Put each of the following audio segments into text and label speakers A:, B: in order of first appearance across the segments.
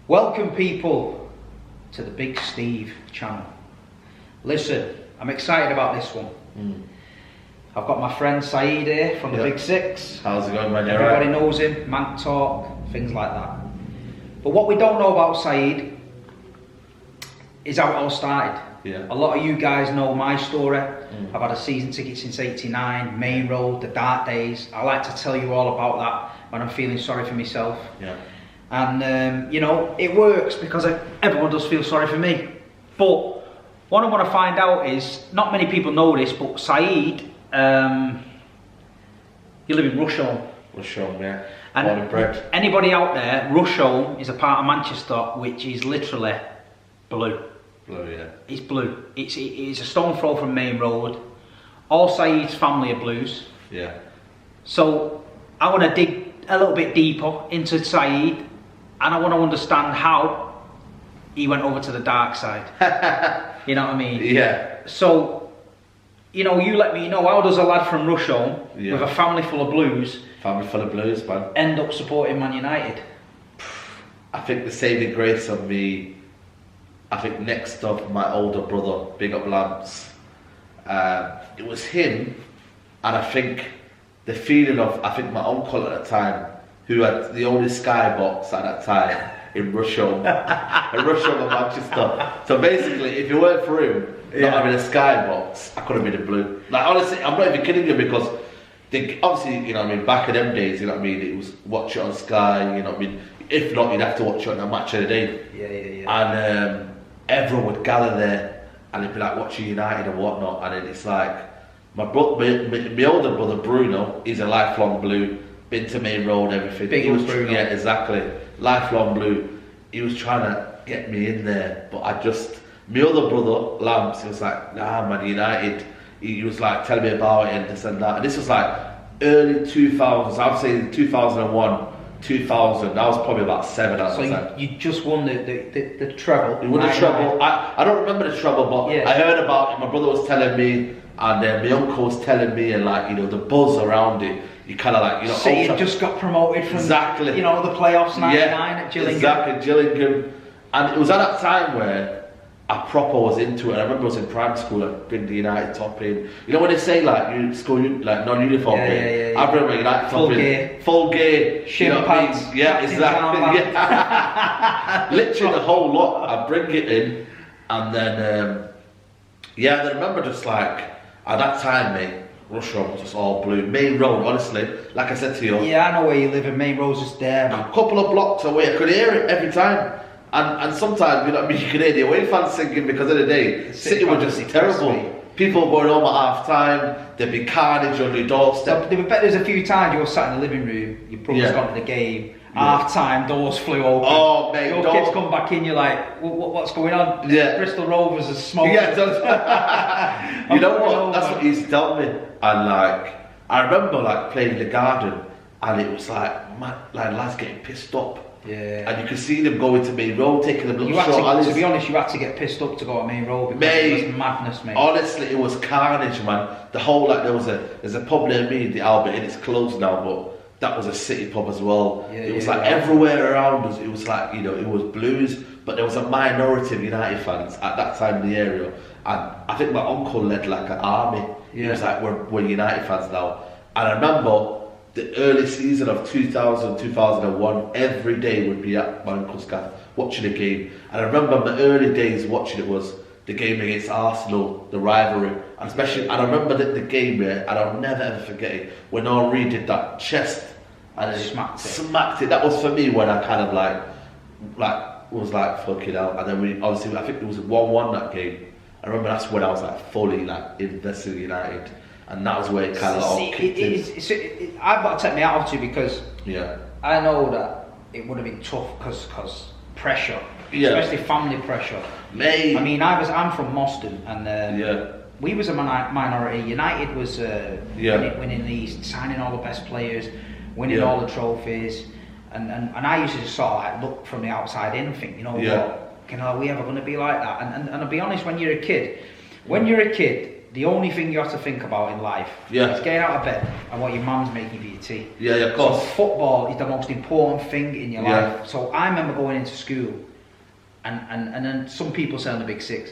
A: Welcome people to the Big Steve channel. Listen, I'm excited about this one. I've got my friend Syed here from the Big Six.
B: How's it going, man?
A: Everybody knows him, man talk, things like that. But what we don't know about Syed is how it all started. A lot of you guys know my story. I've had a season ticket since '89, Main Road, the dark days. I like to tell you all about that when I'm feeling sorry for myself. And you know, it works because everyone does feel sorry for me. But what I want to find out is, not many people know this, but Syed, you live in Rusholme.
B: Rusholme, yeah.
A: And
B: born and bred.
A: Anybody out there, Rusholme is a part of Manchester which is literally blue.
B: Blue, yeah.
A: It's blue. It's a stone throw from Main Road. All Syed's family are blues.
B: Yeah. So
A: I want to dig a little bit deeper into Syed, and I want to understand how he went over to the dark side. You know what I mean?
B: Yeah.
A: So, you know, you let me know, how does a lad from Rusholme with a family full of blues,
B: man,
A: end up supporting Man United?
B: I think the saving grace of me, I think next of my older brother, big up Lamps, it was him, and I think the feeling of, I think my uncle at the time, who had the only skybox at that time in Rusholme, in Manchester. So basically, if it weren't for him not having a skybox, I could have been in blue. Like honestly, I'm not even kidding you, because obviously, you know what I mean, back in them days, you know what I mean, it was watch it on Sky, you know what I mean, if not, you'd have to watch it on a match of the day. And everyone would gather there, and it'd be like watching United and whatnot, and then it's like, my older brother Bruno, he's a lifelong blue, been to Main Road, everything.
A: Big Bruno.
B: Yeah, exactly. Lifelong blue. He was trying to get me in there, but my other brother, Lamps, he was like, nah man, United. He was like telling me about it and this and that. And this was like early 2000s, I would say 2001, 2000. I was probably about 7 at the time.
A: So you just won the treble?
B: You won the treble. I don't remember the treble, but I heard about it. My brother was telling me, and my uncle was telling me, and like, you know, the buzz around it. You kind of like, you know,
A: so you just got promoted from, you know, the playoffs 99 at Gillingham.
B: Exactly, Gillingham. And it was at that time where I proper was into it. And I remember I was in primary school, I'd been the United top in. You know when they say like, you school, like non-uniform
A: yeah.
B: I remember United top in. Full gear.
A: Shin pads.
B: I mean? Yeah, exactly. Yeah. Literally the whole lot. I bring it in. And then, I remember just like, at that time, mate, Rusholme was just all blue. Main Road, honestly, like I said to you.
A: Yeah, I know where you live, and Main Road's just there.
B: A couple of blocks away, I could hear it every time. And sometimes, you know what I mean, you could hear the away fans singing, because of the day, City were just terrible. People were going home at half time, there'd be carnage on your doorstep.
A: There's a few times you were sat in the living room, your brother's gone to the game, half time, doors flew open.
B: Oh, mate,
A: your kids come back in, you're like, what's going on? Bristol Rovers are smoking.
B: Yeah, you know what? That's what he used to tell me. And like, I remember like playing in the garden, and it was like, man, like lads getting pissed up.
A: Yeah.
B: And you could see them going to Main Road, taking them little short
A: alleys. To be honest, you had to get pissed up to go to Main Road, because it was madness, mate.
B: Honestly, it was carnage, man. The whole, like, there's a pub near me, the Albert, and it's closed now, but that was a City pub as well. It was like everywhere around us, it was like, you know, it was blues, but there was a minority of United fans at that time in the area. And I think my uncle led like an army. He was like, we're United fans now. And I remember the early season of 2000, 2001, every day would be at my uncle's gaff watching a game. And I remember my early days watching it was the game against Arsenal, the rivalry. And especially, and I remember the game there, and I'll never ever forget it, when Henry did that chest and it smacked it. That was for me when I kind of like was like fucking out. And then we obviously, I think it was 1-1 that game. I remember that's when I was like fully like invested in United, and that was where it kind of all kicked in.
A: I've got to take my hat off to you, because
B: I
A: know that it would have been tough because pressure, especially family pressure.
B: Mate.
A: I mean, I'm from Moston, and we was a minority. United was winning these, signing all the best players, winning all the trophies, and I used to just sort of like look from the outside in and think, you know what, are we ever going to be like that? And I'll be honest, when you're a kid, the only thing you have to think about in life is getting out of bed and what your mum's making for your tea.
B: Yeah, of course.
A: So football is the most important thing in your life. So I remember going into school, and then some people say on the Big Six,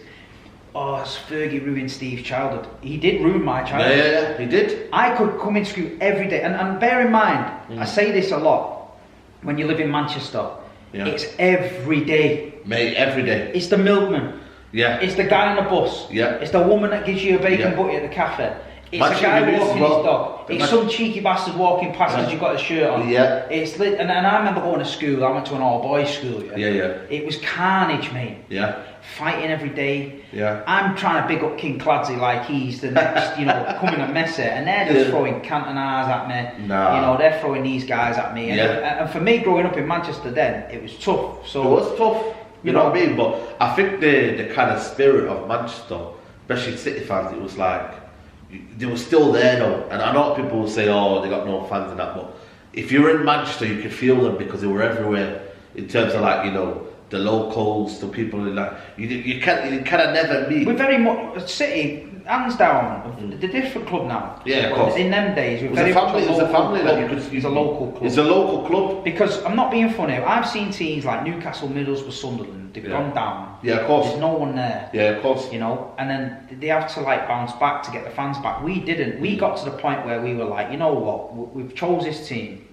A: oh, Fergie ruined Steve's childhood. He did ruin my childhood.
B: Yeah, he did.
A: I could come in school every day, and bear in mind, I say this a lot, when you live in Manchester, it's every day.
B: Mate, every day.
A: It's the milkman.
B: Yeah.
A: It's the guy on the bus.
B: Yeah.
A: It's the woman that gives you a bacon butty at the cafe. It's the guy walking his dog. It's some cheeky bastard walking past because you've got a shirt on.
B: Yeah.
A: It's lit, and I remember going to school. I went to an all-boys school.
B: Yeah.
A: It was carnage, mate.
B: Yeah.
A: Fighting every day.
B: Yeah.
A: I'm trying to big up King Clancy like he's the next, coming a messer, and they're just throwing Cantonars at me.
B: Nah.
A: They're throwing these guys at me. And for me, growing up in Manchester then, it was tough. So
B: it was tough. You know what I mean? But I think the kind of spirit of Manchester, especially City fans, it was like they were still there though. And I know people will say, "Oh, they got no fans and that," but if you were in Manchester, you could feel them because they were everywhere. In terms of the locals, the people you kind of never meet.
A: We're very much City, hands down. The different club now.
B: Yeah, of course.
A: In them days,
B: it was a family.
A: It's a local club.
B: It's a local club.
A: Because I'm not being funny. I've seen teams like Newcastle, Middlesbrough, Sunderland. They've gone down.
B: Yeah, of course.
A: There's no one there.
B: Yeah, of course.
A: And then they have to bounce back to get the fans back. We didn't. We got to the point where we were like, you know what? We've chose this team.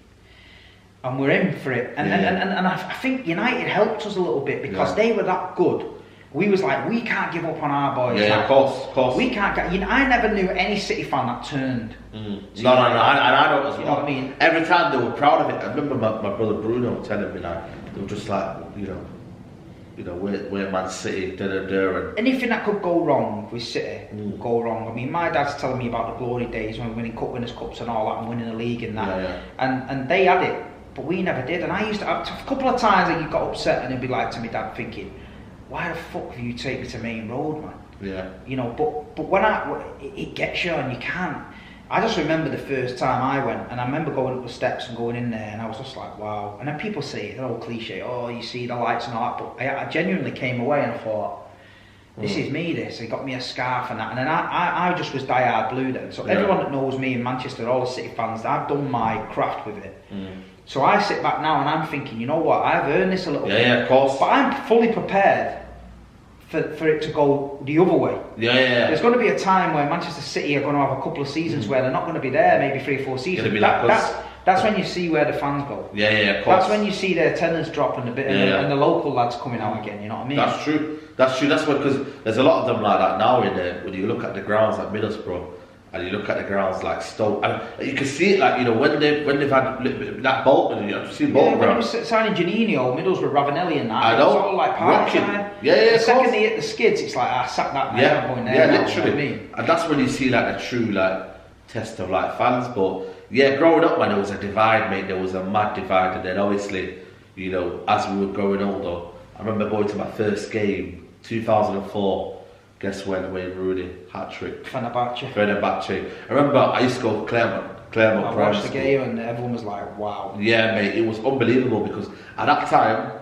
A: And we're in for it, and I think United helped us a little bit because they were that good. We was like, we can't give up on our boys.
B: Yeah, of course.
A: We can't get. I never knew any City fan that turned.
B: No, I know as well.
A: You know what I mean?
B: Every time they were proud of it. I remember my brother Bruno telling me they were just like, we're Man City, and
A: anything that could go wrong with City would go wrong. I mean, my dad's telling me about the glory days when we were winning Cup Winners' Cups and all that, and winning the league and that, and they had it. But we never did, and I used to have a couple of times that you got upset and it'd be like to me dad thinking, why the fuck have you taken me to Main Road, man?
B: Yeah.
A: But when it gets you and you can't. I just remember the first time I went, and I remember going up the steps and going in there, and I was just like, wow. And then people say, they're all cliche, oh, you see the lights and all that, but I genuinely came away and I thought, this is me, this. He got me a scarf and that. And then I just was die-hard blue then. So everyone that knows me in Manchester, all the City fans, I've done my craft with it. So I sit back now and I'm thinking, you know what, I've earned this a little bit.
B: Yeah, of course.
A: But I'm fully prepared for it to go the other way.
B: Yeah.
A: There's going to be a time where Manchester City are going to have a couple of seasons where they're not going to be there, maybe 3 or 4 seasons. That's when you see where the fans go.
B: Yeah, of course.
A: That's when you see their attendance dropping a bit and the local lads coming out again, you know what I mean?
B: That's true. That's what, because there's a lot of them like that now when you look at the grounds like Middlesbrough, and you look at the grounds like Stoke, and you can see it when they've had that Bolton, you've seen Bolton
A: when
B: grounds.
A: It was signing Janino, Middlesbrough, Ravanelli and that.
B: I know.
A: It was all like part time.
B: Yeah.
A: The second they hit the skids, it's like, I sacked that man. I'm going there now,
B: literally.
A: You know what I mean?
B: And that's when you see a true test of fans. But yeah, growing up, man, there was a divide, mate. There was a mad divide, and then obviously, as we were growing older, I remember going to my first game, 2004. Guess when Wayne Rooney hat-trick. Fenerbahce. I remember I used to go to Claremont.
A: I watched the game and everyone was like, wow.
B: Yeah, mate, it was unbelievable because at that time,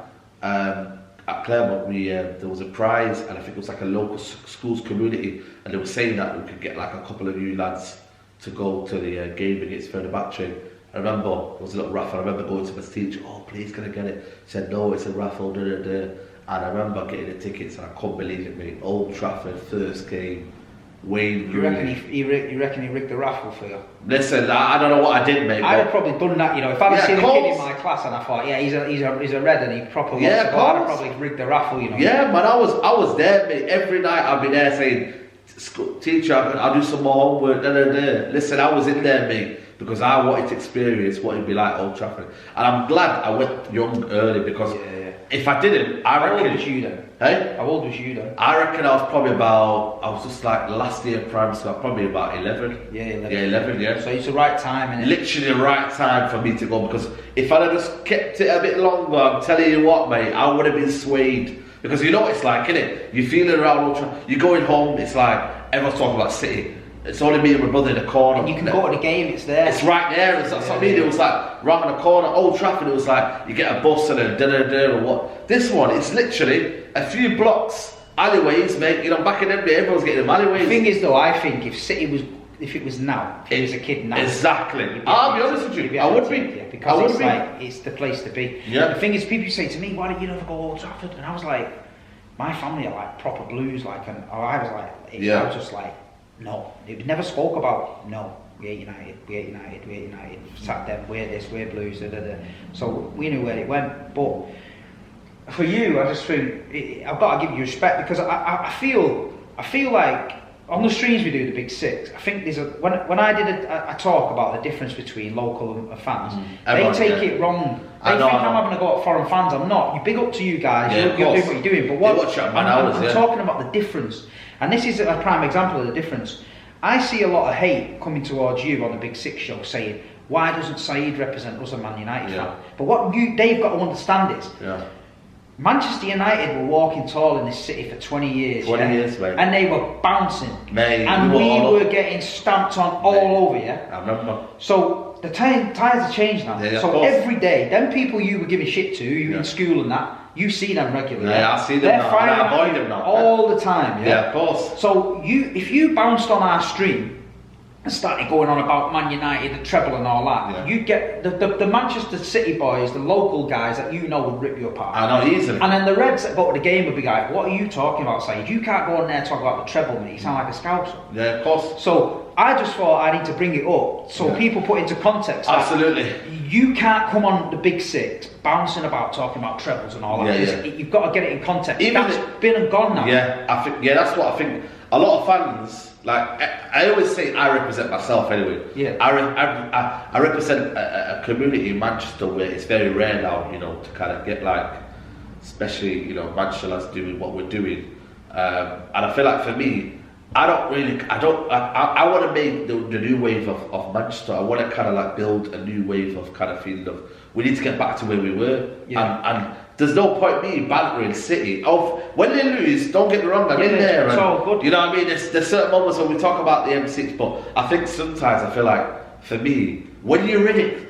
B: at Claremont, there was a prize, and I think it was a local schools community, and they were saying that we could get a couple of new lads to go to the game against Fenerbahce. I remember it was a little raffle. I remember going to my teacher, oh, please can I get it? He said, no, it's a raffle, And I remember getting the tickets and I couldn't believe it, mate. Old Trafford, first game, Wayne Rooney.
A: You reckon he rigged the raffle for you?
B: Listen, I don't know what I did, mate.
A: I'd have probably done that, If I'd seen a kid in my class and I thought, he's a red and he properly wants to go, I'd have probably rigged the raffle,
B: Yeah, man, I was there, mate. Every night I'd be there saying, teacher, I'll do some more homework, Listen, I was in there, mate, because I wanted to experience what it'd be like Old Trafford. And I'm glad I went young early because if I didn't, I reckon...
A: How old was you then?
B: Hey?
A: How old was you then?
B: I reckon I was probably I was just last year primary school, probably about 11.
A: Yeah, 11.
B: Yeah, 11, yeah.
A: So it's the right time, innit?
B: Literally the right time for me to go, because if I'd have just kept it a bit longer, I'm telling you what, mate, I would have been swayed. Because you know what it's like, innit? You're feeling around, you're going home, it's like, everyone's talking about City. It's only me and my brother in the corner.
A: And you can go to the game, it's there.
B: It's right there. That's what I mean. It was round the corner, Old Trafford. It was you get a bus and a or what. This one, it's literally a few blocks alleyways, mate. You know, back in the day, everyone was getting them alleyways.
A: The thing is, though, I think if it was now, if he was a kid now,
B: exactly. I'll be honest with you, I would be.
A: Yeah, because it's the place to be.
B: Yeah.
A: The thing is, people say to me, "Why did you never go Old Trafford?" And I was like, my family are like proper Blues, like, and I was like, I was just like, no, it never spoke about no. We're United. Sat them, we're this, we're Blues. Da, da, da. So we knew where it went. But for you, I just think I've got to give you respect because I feel like on the streams we do the Big Six. I think there's when I did a talk about the difference between local and fans, they take it wrong. They think I'm having a go at foreign fans. I'm not. You big up to you guys. You're doing what you're doing. But what I'm talking about the difference, and this is a prime example of the difference. I see a lot of hate coming towards you on the Big Six show saying, why doesn't Syed represent us, a Man United fan? But what they've got to understand is, Manchester United were walking tall in this city for 20 years.
B: 20 years, mate.
A: And they were bouncing.
B: Mate,
A: and we were getting stamped on all over,
B: I remember.
A: So the tides have changed now.
B: Yeah,
A: so every day, them people you were giving shit to, you in school and that, you see them regularly.
B: Yeah, I see them now. And I avoid them now.
A: All the time,
B: yeah, of course.
A: So if you bounced on our stream and started going on about Man United, the treble and all that, you'd get the Manchester City boys, the local guys that you know would rip you apart.
B: I know, easily.
A: And then the Reds that go to the game would be like, what are you talking about, Syed? You can't go on there and talk about the treble, mate. You sound like a scouser.
B: Yeah, of course.
A: So I just thought I need to bring it up so people put into context.
B: Absolutely.
A: You can't come on the Big Six bouncing about talking about trebles and all that. You've got to get it in context. That's been and gone now.
B: Yeah, I think. Yeah, that's what I think. A lot of fans. Like I always say, I represent myself anyway.
A: Yeah.
B: I represent a community in Manchester where it's very rare now, you know, to kind of get like, especially you know, Manchester lads doing what we're doing, and I feel like for me, I want to make the new wave of Manchester. I want to kind of like build a new wave of kind of feeling of we need to get back to where we were, and there's no point me bantering City. When they lose, don't get me wrong, I'm in there.
A: It's all good.
B: You know what I mean? There's certain moments when we talk about the M6, but I think sometimes I feel like, for me, when you're in it,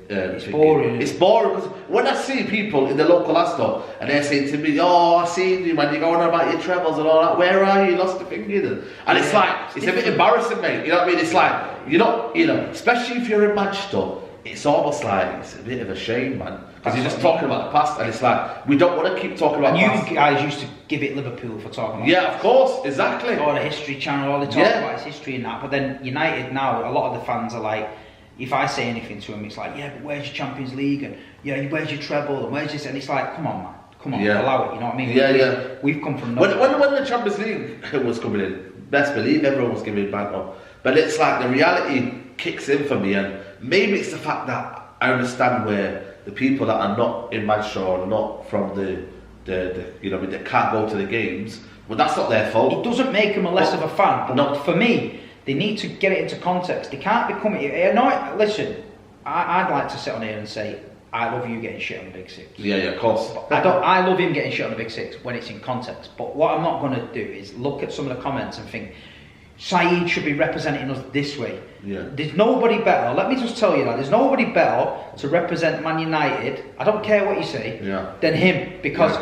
A: it's boring.
B: It's boring because when I see people in the local Astor and they're saying to me, "Oh, I seen you, man. You're going on about your travels and all that. Where are you? Lost the thing either." And it's like it's a bit embarrassing, mate. You know what I mean? It's like you're not, you know, especially if you're in Manchester. It's almost like it's a bit of a shame, man, because you're just talking about the past, and it's like we don't want to keep talking about.
A: And you guys used to give it Liverpool for talking about.
B: Yeah, of course, exactly.
A: Or the History Channel, all they talk about is history and that. But then United now, a lot of the fans are like, if I say anything to them, it's like, yeah, but where's your Champions League and where's your treble and where's this? And it's like, come on, man, come on, allow it. You know what I mean? We've come from nowhere.
B: When the Champions League was coming in, best believe everyone was giving Banter, but it's like the reality kicks in for me, and maybe it's the fact that I understand where the people that are not in Manchester or not from the you know, they can't go to the games. Well, that's not their fault.
A: It doesn't make them less of a fan. But for me, they need to get it into context. They can't become. Listen, I'd like to sit on here and say I love you getting shit on the Big Six.
B: Yeah, of course.
A: I love him getting shit on the Big Six when it's in context. But what I'm not going to do is look at some of the comments and think Syed should be representing us this way.
B: Yeah.
A: There's nobody better. Let me just tell you that there's nobody better to represent Man United. I don't care what you say. Than him, because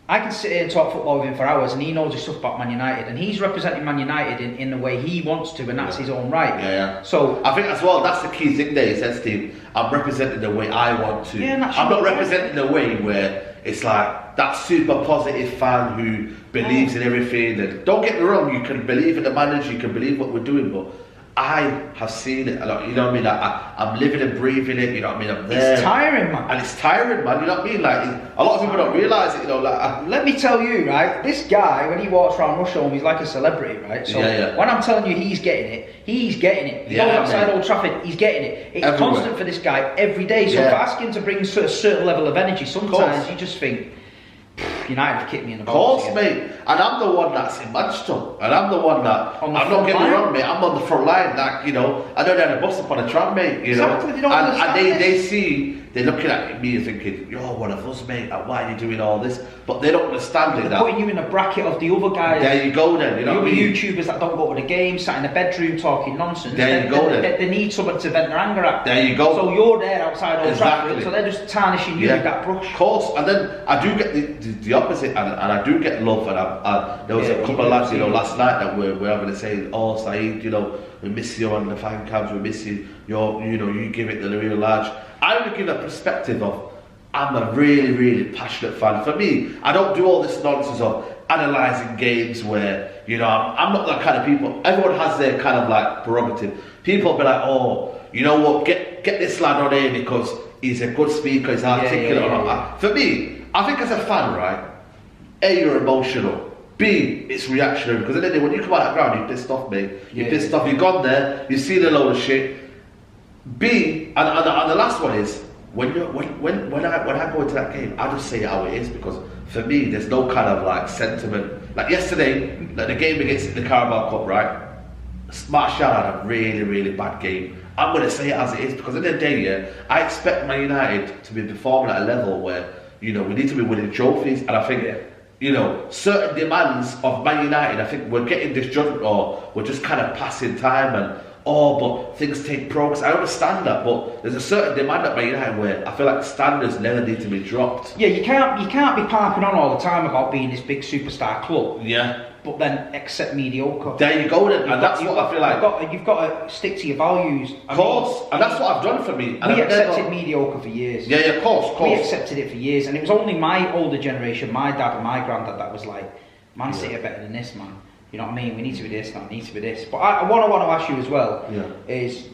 A: I can sit here and talk football with him for hours, and he knows his stuff about Man United, and he's representing Man United in the way he wants to, and that's his own right. So
B: I think as well, that's the key thing there. He says, Steve, I'm representing the way I want to. I'm not representing the way where it's like that super positive fan who believes in everything. And don't get me wrong, you can believe in the manager, you can believe what we're doing, but I have seen it a lot, you know what I mean? Like, I'm living and breathing it, you know what I mean? I'm there.
A: It's tiring, man.
B: And it's tiring, man, you know what I mean? Like, a lot of people don't realise it, you know, like...
A: Let me tell you, right, this guy, when he walks around Russia, he's like a celebrity, right? So when I'm telling you he's getting it, he's getting it. He goes outside Old Trafford, he's getting it. It's everywhere. Constant for this guy every day. So if I ask him to bring a certain level of energy, sometimes you just think, United have kicked me in the balls.
B: Of course, mate. And I'm the one that's in Manchester. And I'm the one that... I'm not getting me wrong, mate. I'm on the front line. Like, you know, I know they had a bus up on a tram, mate. You know?
A: They don't understand
B: they they're looking at me and thinking, you're one of us, mate, and why are you doing all this? But they don't understand
A: They're putting you in a bracket of the other guys.
B: There you go then, you know what I mean?
A: YouTubers that don't go to the game, sat in the bedroom talking nonsense.
B: There you go then.
A: They need someone to vent their anger at.
B: There you go.
A: So you're there outside Old
B: Exactly.
A: Trafford, so they're just tarnishing you with that brush.
B: Of course, and then I do get the opposite, and I do get love, and there was a couple of lads, you know, last night that were having to say, oh, Syed, you know, we miss you on the fan cams, we miss you, you give it the real large. I only give a perspective of, I'm a really, really passionate fan. For me, I don't do all this nonsense of analysing games where, you know, I'm not that kind of people. Everyone has their kind of like prerogative. People be like, oh, you know what, get this lad on here because he's a good speaker, he's articulate or not. For me, I think as a fan, right, A, you're emotional. B, it's reactionary, because at the end of the day, when you come out of the ground, you're pissed off, mate. You're pissed off, you've gone there, you've seen a load of shit. B, and the last one is, when I go into that game, I just say it how it is, because for me, there's no kind of like sentiment. Like yesterday, like the game against the Carabao Cup, right? Martial had a really, really bad game. I'm going to say it as it is, because at the end of the day, I expect Man United to be performing at a level where, you know, we need to be winning trophies, and I think, you know, certain demands of Man United, I think we're getting this judgment, or we're just kind of passing time, and but things take progress. I understand that, but there's a certain demand at Man United where I feel like standards never need to be dropped.
A: Yeah, you can't be harping on all the time about being this big superstar club.
B: Yeah.
A: But then accept mediocre.
B: There you go then, and that's what I feel like.
A: You've got to stick to your values.
B: Of course, and that's what I've done for me.
A: And we accepted mediocre for years.
B: Yeah, of course.
A: We accepted it for years, and it was only my older generation, my dad and my granddad, that was like, Man City are better than this, man. You know what I mean? We need to be this, we need to be this. But what I want to ask you as well is,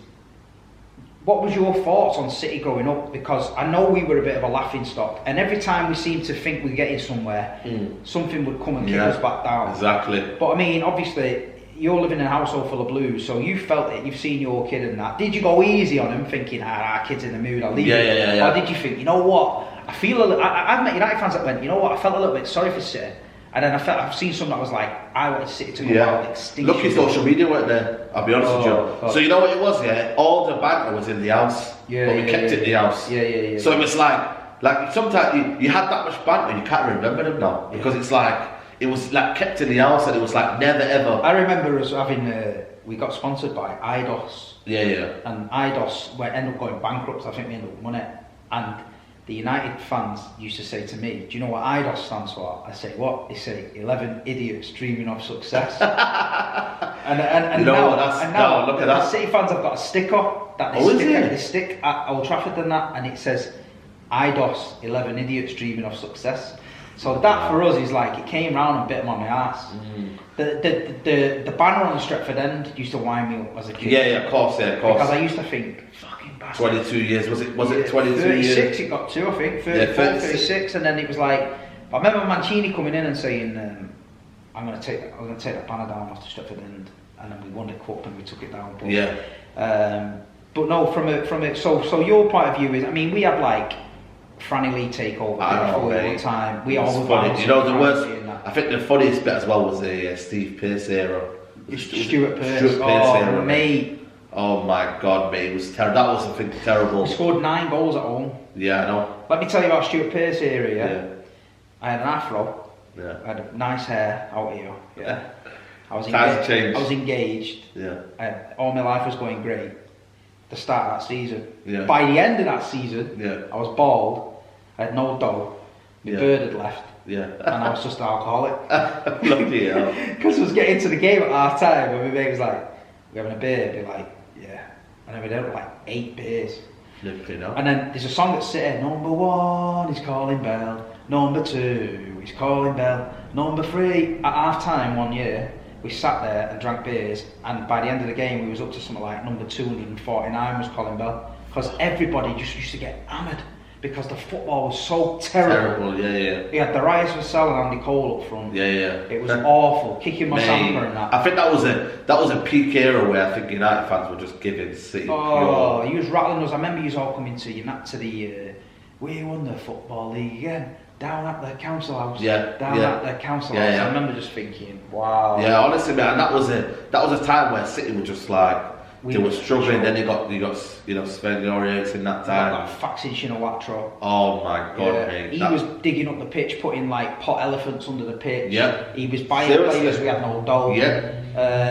A: what was your thoughts on City growing up? Because I know we were a bit of a laughing stock, and every time we seemed to think we were getting somewhere, something would come and kick us back down.
B: Exactly.
A: But I mean, obviously, you're living in a household full of Blues, so you felt it, you've seen your kid and that. Did you go easy on him, thinking, our kid's in the mood, I'll leave him? Or did you think, you know what, I feel a little, I've met United fans that went, you know what, I felt a little bit sorry for City. And then I've seen some that was like, I wanted City to go out extinction.
B: Lucky social media weren't there, I'll be honest with you. So you know what it was, all the banter was in the house, but we kept it in the house. So it was like sometimes you had that much banter, you can't remember them now, because it's like, it was like kept in the house, and it was like never ever.
A: I remember us having, we got sponsored by IDOS. And IDOS ended up going bankrupt, I think we ended up with money. And the United fans used to say to me, do you know what IDOS stands for? I say, what? They say, 11 idiots dreaming of success. and
B: you know
A: now,
B: look at that.
A: City fans have got a sticker that they stick at Old Trafford and that, and it says, IDOS, 11 idiots dreaming of success. So that for us is like, it came round and bit him on my ass. The banner on the Stretford end used to wind me up as a kid.
B: Of course.
A: Because I used to think,
B: 22 years, was it 22
A: 36
B: years?
A: It got to, I think, 34, 36, and then it was like, I remember Mancini coming in and saying, I'm going to take that banner down off the Stretford end, and then we won the cup and we took it down. But no, from it. So your point of view is, I mean, we had like Franny Lee takeover all the time. We all
B: funny. You know the worst. I think the funniest bit as well was the Steve Pearce era.
A: Stuart Pearce era, mate.
B: Oh my God, mate, it was terrible. That was, I think, terrible.
A: We scored 9 goals at home.
B: Yeah, I know.
A: Let me tell you about Stuart Pearce area. I had an afro. I had nice hair out here. I was engaged. All my life was going great. The start of that season. By the end of that season, I was bald. I had no dough. My bird had left. And I was just an alcoholic.
B: Lucky hell.
A: Because I was getting to the game at half time, and my mate was like, we're having a beer. I'd be like, and then we'd have like 8 beers. And then there's a song that's sitting, number 1 is calling bell, number 2 is calling bell, number 3. At half time one year, we sat there and drank beers, and by the end of the game we was up to something like number 249 was calling bell, because everybody just used to get hammered because the football was so terrible. We had Darius Vassell and Andy Cole up front. It was awful, kicking my Samba and that.
B: I think that was a peak era where I think United fans were just giving City pure.
A: He was rattling us. I remember you all coming to the we won the Football League again, down at the council house. At the council house. I remember just thinking, wow.
B: Honestly, man, and that was a time where City were just like, They were struggling. Then you got Sven Jorgensen in that time.
A: Like Faxing Shinawatra.
B: Oh my god, mate!
A: He was digging up the pitch, putting like pot elephants under the pitch.
B: Yeah.
A: He was buying players. We had no dough.
B: Yeah.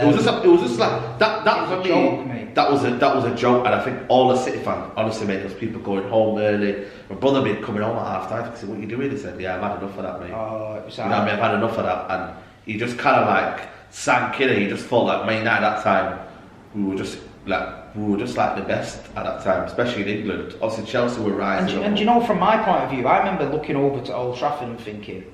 B: It was just like that. That for me, that was a joke, and I think all the City fans, honestly, mate, there was people going home early. My brother being coming home at half time. I said, "What are you doing?" He said, "Yeah, I've had enough of that, mate."
A: Oh, it was
B: you know what I mean? I've had enough of that, and he just kind of like sank in. He just felt like Man United at that time. We were just like the best at that time, especially in England. Obviously, Chelsea were rising.
A: And you know, from my point of view, I remember looking over to Old Trafford and thinking,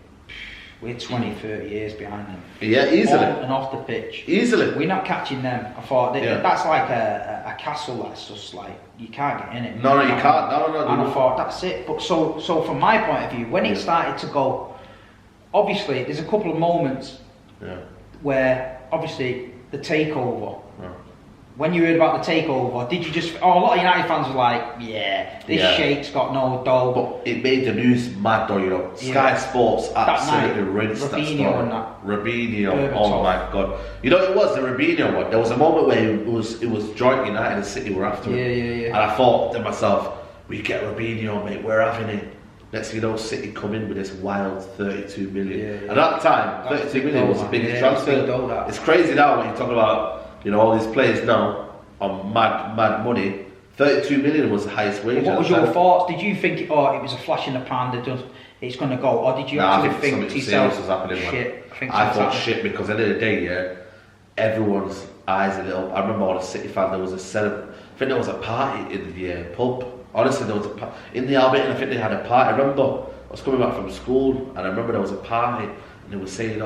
A: we're 20, 30 years behind them.
B: Yeah, easily.
A: On and off the pitch.
B: Easily.
A: We're not catching them. I thought that's like a castle that's just like, you can't get in it.
B: No, you can't. No.
A: And I thought, that's it. But so from my point of view, when it started to go, obviously, there's a couple of moments where, obviously, the takeover. Yeah. When you heard about the takeover, did you just... a lot of United fans were like, this Sheik's got no dough.
B: But it made the news mad though, you know. Sky Sports absolutely rinsed that story. Robinho, oh my god. You know what it was, the Robinho one? There was a moment where it was joint United and City were after it. And I thought to myself, we get Robinho, mate, we're having it. Next thing you know, City come in with this wild 32 million. And at that time, 32 million was the biggest transfer. It's crazy now when you talk about... You know, all these players now on mad money. 32 million was the highest wage.
A: What was your thoughts? Did you think, it was a flash in the pan, it's going to go? Or did you actually think to yourself,
B: was happening,
A: shit?
B: I thought shit, because at the end of the day, everyone's eyes a little... I remember on a City fan, there was I think there was a party in the pub. Honestly, there was in the Albert, and I think they had a party. I remember I was coming back from school, and I remember there was a party, and they were saying,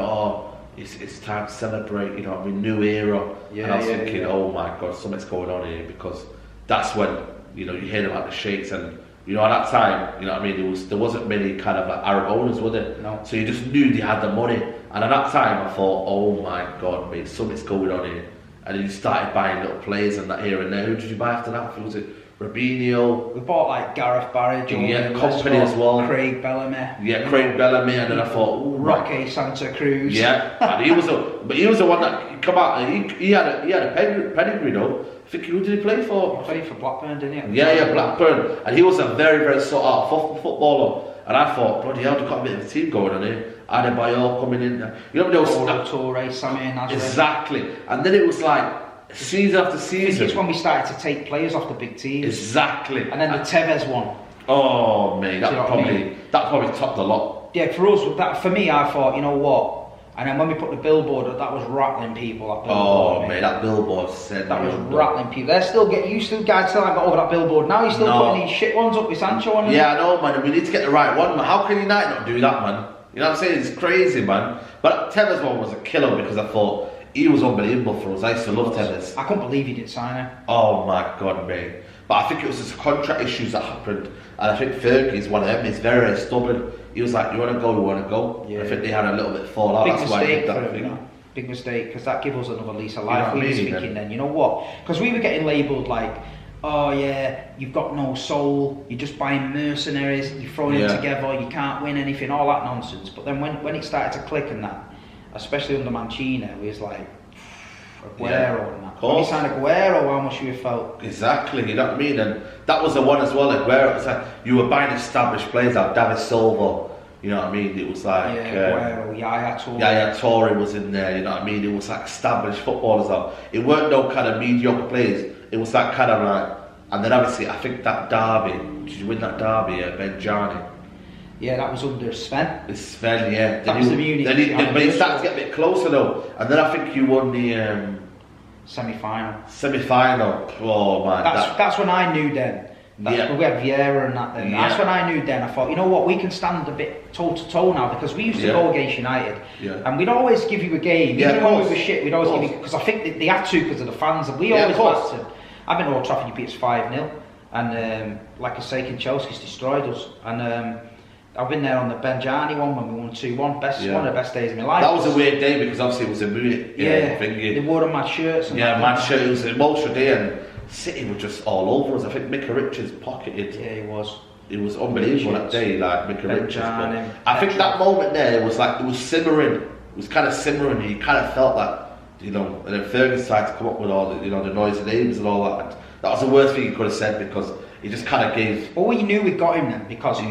B: it's time to celebrate, you know what I mean, new era. And I was thinking, oh my god, something's going on here, because that's when, you know, you hear about the sheikhs, and you know, at that time, you know what I mean, there wasn't many kind of like Arab owners, were there?
A: No.
B: So you just knew they had the money, and at that time I thought, oh my god, mate, something's going on here. And then you started buying little players and that here and there. Who did you buy after that? Was it Robinho?
A: We bought like Gareth Barry,
B: Company as well.
A: Craig Bellamy.
B: Yeah, Craig Bellamy, and then I thought,
A: Rocky Santa Cruz.
B: Yeah, and he was the one that come out. He had a pedigree though. I think who did he play for?
A: He played for Blackburn, didn't he?
B: Yeah, Blackburn, and he was a very, very sought out footballer. And I thought, bloody hell, they've got a bit of a team going on here. Adebayor coming in. You know, there was
A: Torre, Sammy Nasri.
B: Exactly, and then it was like season after season.
A: I think it's when we started to take players off the big teams.
B: Exactly.
A: And then the Tevez one.
B: Oh mate, that probably topped a lot.
A: Yeah, for us, for me, I thought, you know what? And then when we put the billboard, that was rattling people. That billboard,
B: mate, that billboard said
A: that was rattling people. Guys still haven't got over that billboard. Now he's still putting these shit ones up with Sancho on.
B: Yeah, I know, man. We need to get the right one, man. How can United not do that, man? You know what I'm saying? It's crazy, man. But Tevez one was a killer, because I thought he was unbelievable for us. I used to love Tevez.
A: I couldn't believe he didn't sign him.
B: Oh my god, mate. But I think it was just contract issues that happened, and I think Fergie is one of them. He's very, very stubborn. He was like, "You want to go? You want to go?" Yeah. I think they had a little bit fallout.
A: That's why he did that thing. Big mistake, because that gave us another lease of life. We were thinking then, you know what? Because we were getting labelled like, oh yeah, you've got no soul. You're just buying mercenaries. You're throwing them together. You can't win anything. All that nonsense. But then when it started to click and that, especially under Mancini, we was like, Aguero and that. When you signed Aguero, how much you felt?
B: Exactly, you know what I mean? And that was the one as well, Aguero. It's like you were buying established players like David Silva, you know what I mean? It was like
A: Aguero,
B: Yaya Toure was in there, you know what I mean? It was like established footballers though. It weren't no kind of mediocre players. It was that kind of like, and then obviously I think that derby, did you win that derby at Benjani?
A: Yeah, that was under Sven.
B: It's Sven, yeah.
A: That was the Munich.
B: But it started to get a bit closer though. And then I think you won the
A: semi-final.
B: Oh man.
A: That's when I knew then. We had Vieira and that then. That's when I knew then. I thought, you know what, we can stand a bit toe to toe now, because we used to go against United. And we'd always give you a game. Even when we were shit, we'd always give you, because I think they had to because of the fans, and we always battered. I've been to Old Trafford, you beat us 5-0. And like I say, Chelsea's destroyed us. And I've been there on the Benjani one when we won 2-1. One of the best days of my life.
B: That was a weird day, because obviously it was a Munich thing.
A: They wore the mad shirts. And
B: mad shirts. It was an emotional day, and City were just all over us. I think Mika Richards pocketed.
A: Yeah, he was.
B: It was unbelievable that day, like Mika Richards. I think that moment there, it was like, it was simmering. It was kind of simmering. You kind of felt like you know, and then Fergie tried to come up with all the, you know, the noisy neighbours and all that. That was the worst thing he could have said because he just kind of gave.
A: Well, we knew we got him then because the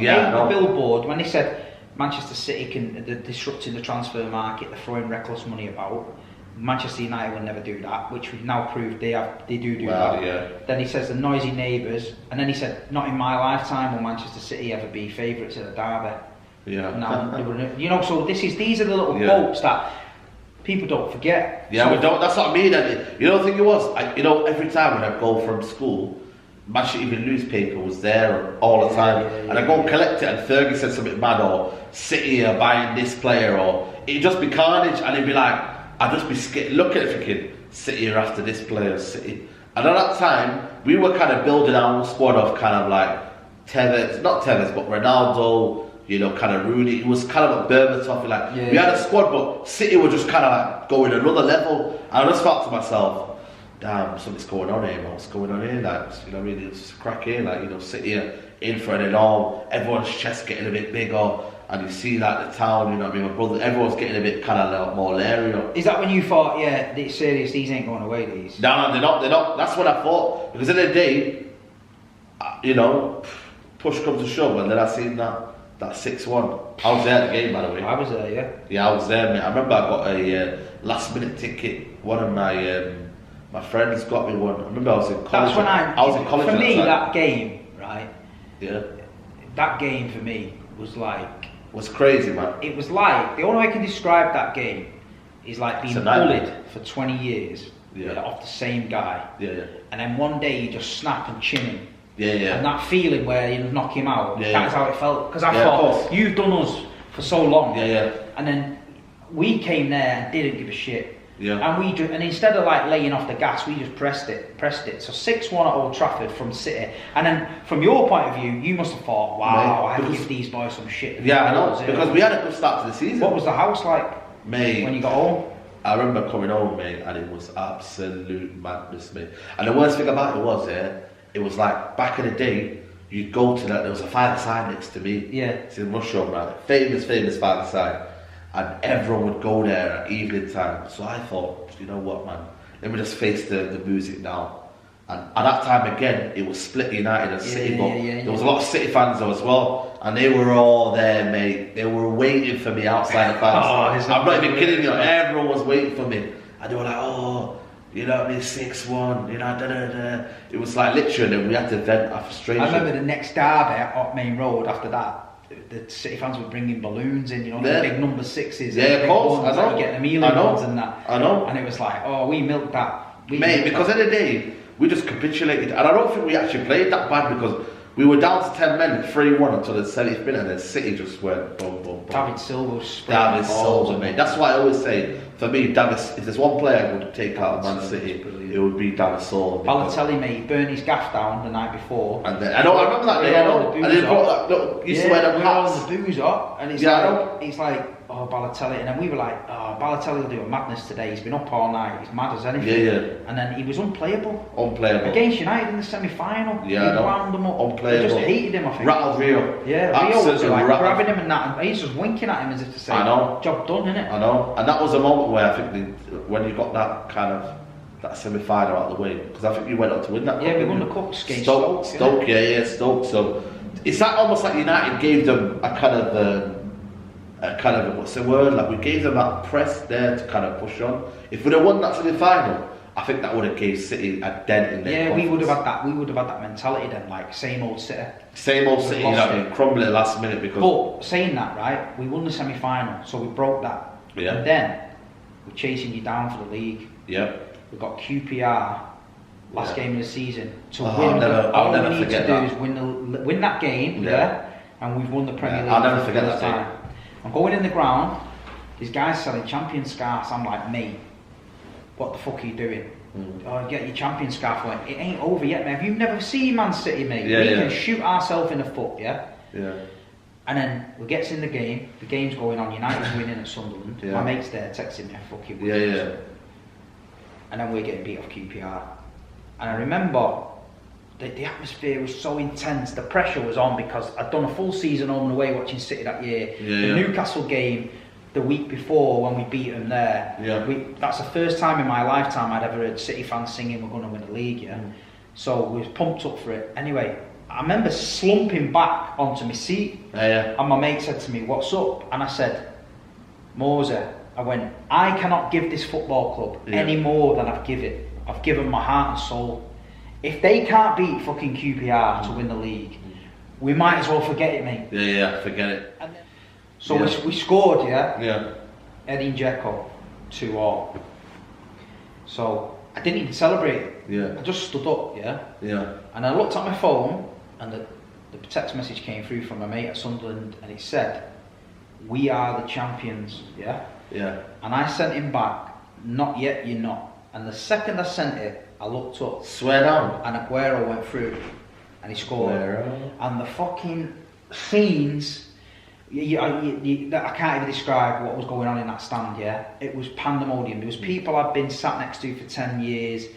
A: billboard when he said Manchester City they're disrupting the transfer market, they're throwing reckless money about. Manchester United will never do that, which we've now proved they do that.
B: Yeah.
A: Then he says the noisy neighbours, and then he said, not in my lifetime will Manchester City ever be favourites at the derby.
B: Yeah.
A: Now, you know, so these are the little quotes that people don't forget.
B: Yeah,
A: so,
B: we don't. That's what I mean. And you know, the thing it was, you know, every time when I go from school, Manchester Evening newspaper was there all the time, and I go and collect it, and Fergie said something mad, or City are buying this player, or it'd just be carnage, and it'd be like, I'd just be scared, looking at it thinking, City are after this player, City. And at that time, we were kind of building our own squad of kind of like Tevez, not Tevez, but Ronaldo, you know, kind of Rooney. It was kind of a Berbatov, like, we had a squad, but City were just kind of like going another level. And I just thought to myself, damn, something's going on here, man. What's going on here? Like, you know what I mean? It's crack here, like, you know, City are in for an enorm, everyone's chest getting a bit bigger. And you see like the town, you know what I mean, my brother, everyone's getting a bit kind of more leery.
A: Is that when you thought, yeah, it's serious, these ain't going away, these?
B: No, they're not. That's what I thought. Because in the day, you know, push comes to shove, and then I seen that 6-1. I was there at the game, by the way.
A: I was there, yeah.
B: Yeah, I was there, mate. I remember I got a last minute ticket. One of my friends got me one. I remember I was in college.
A: That's when I was
B: in college.
A: For me, that game, right?
B: Yeah.
A: That game for me was like.
B: Was crazy, man.
A: It was like, the only way I can describe that game is like being bullied for 20 years off the same guy.
B: Yeah.
A: And then one day you just snap and chin him.
B: Yeah.
A: And that feeling where you knock him out, that's how it felt. Because I thought, you've done us for so long.
B: Yeah.
A: And then we came there and didn't give a shit.
B: Yeah.
A: And instead of like laying off the gas, we just pressed it. So 6-1 at Old Trafford from City. And then from your point of view, you must have thought, wow, I have to give these boys some shit.
B: Yeah, I know. Because we had a good start to the season.
A: What was the house like,
B: mate,
A: when you got home?
B: I remember coming home, mate, and it was absolute madness, mate. And the worst thing about it was, it was like back in the day, you'd go to that, there was a five-a-side next to me.
A: Yeah.
B: It's in Russia, man. Famous five-a-side. And everyone would go there at evening time. So I thought, you know what, man, let me just face the music now. And at that time again, it was split United and City, but there was a lot of City fans though as well, and they were all there, mate. They were waiting for me outside the fans. I'm not even kidding you. Everyone was waiting for me, and they were like, "Oh, you know what I mean, 6-1, you know, da-da-da." It was like literally, and we had to vent our frustration.
A: I remember the next derby at Main Road after that. The City fans were bringing balloons in, you know, the big number 6s.
B: Yeah, of course, I know.
A: Getting the Amelia ones and that.
B: I know.
A: And it was like, oh, we milked that.
B: Mate, because in the day, we just capitulated. And I don't think we actually played that bad because we were down to 10 men, 3-1 until the 70th minute, and then City just went boom, boom, boom.
A: David Silva was
B: David Silva, mate. That's why I always say, for me, David, if there's one player I would take out of Man City, it would be David Silva.
A: Balotelli, mate, he burned his gaff down the night before.
B: And then, I remember that day, I know. And then brought that, look, used to wear them hats.
A: All the booze up, and it's it's like, oh, Balotelli, and then we were like, oh, Balotelli will do a madness today, he's been up all night, he's mad as anything.
B: Yeah.
A: And then he was unplayable.
B: Against
A: United in the semi-final.
B: Yeah,
A: he wound them up.
B: Unplayable.
A: They just hated him, I think.
B: Rattled Rio.
A: Yeah, Rio was like grabbing him and that, and he's just winking at him as if to say,
B: I know.
A: Job done, innit?
B: I know. And that was a moment where I think when you got that kind of that semi-final out of the way, because I think you went on to win that.
A: Yeah, we won the cup against
B: Stoke. Stoke. So it's that almost like United gave them a kind of what's the word? Like we gave them that press there to kind of push on. If we'd have won that semi-final, I think that would have gave City a dent in their confidence.
A: We would have had that mentality then, like same old City.
B: Same old City, you know, crumbling at last minute because.
A: But saying that, right, we won the semi-final, so we broke that.
B: Yeah.
A: And then we're chasing you down for the league.
B: Yeah.
A: We've got QPR last game of the season to win.
B: I'll never forget that.
A: All we need to do is win that game, and we've won the Premier League.
B: I'll never forget that
A: time. I'm going in the ground. These guys selling champion scarves. I'm like, mate, what the fuck are you doing? Oh, get your champion scarf. Like, it ain't over yet, mate. Have you never seen Man City, mate? We can shoot ourselves in the foot, yeah. And then we gets in the game. The game's going on. United's winning at Sunderland. My mate's there texting me, fucking. And then we're getting beat off QPR. And I remember the atmosphere was so intense, the pressure was on because I'd done a full season home and away watching City that year. The Newcastle game, the week before when we beat them there. That's the first time in my lifetime I'd ever heard City fans singing we're going to win the league. So we was pumped up for it. Anyway, I remember slumping back onto my seat, and my mate said to me, "What's up?" And I said, "Moser," I went, "I cannot give this football club any more than I've given my heart and soul. If they can't beat fucking QPR to win the league, we might as well forget it, mate."
B: Forget it.
A: And then, so we scored, Eddie Dzeko 2-2. So I didn't even celebrate it. I just stood up, and I looked at my phone, and the text message came through from my mate at Sunderland, and it said, "We are the champions." And I sent him back, "Not yet, you're not." And the second I sent it, I looked up.
B: Swear down.
A: And Aguero went through, and he scored. And the fucking scenes, I can't even describe what was going on in that stand. It was pandemonium. There was people I'd been sat next to for 10 years,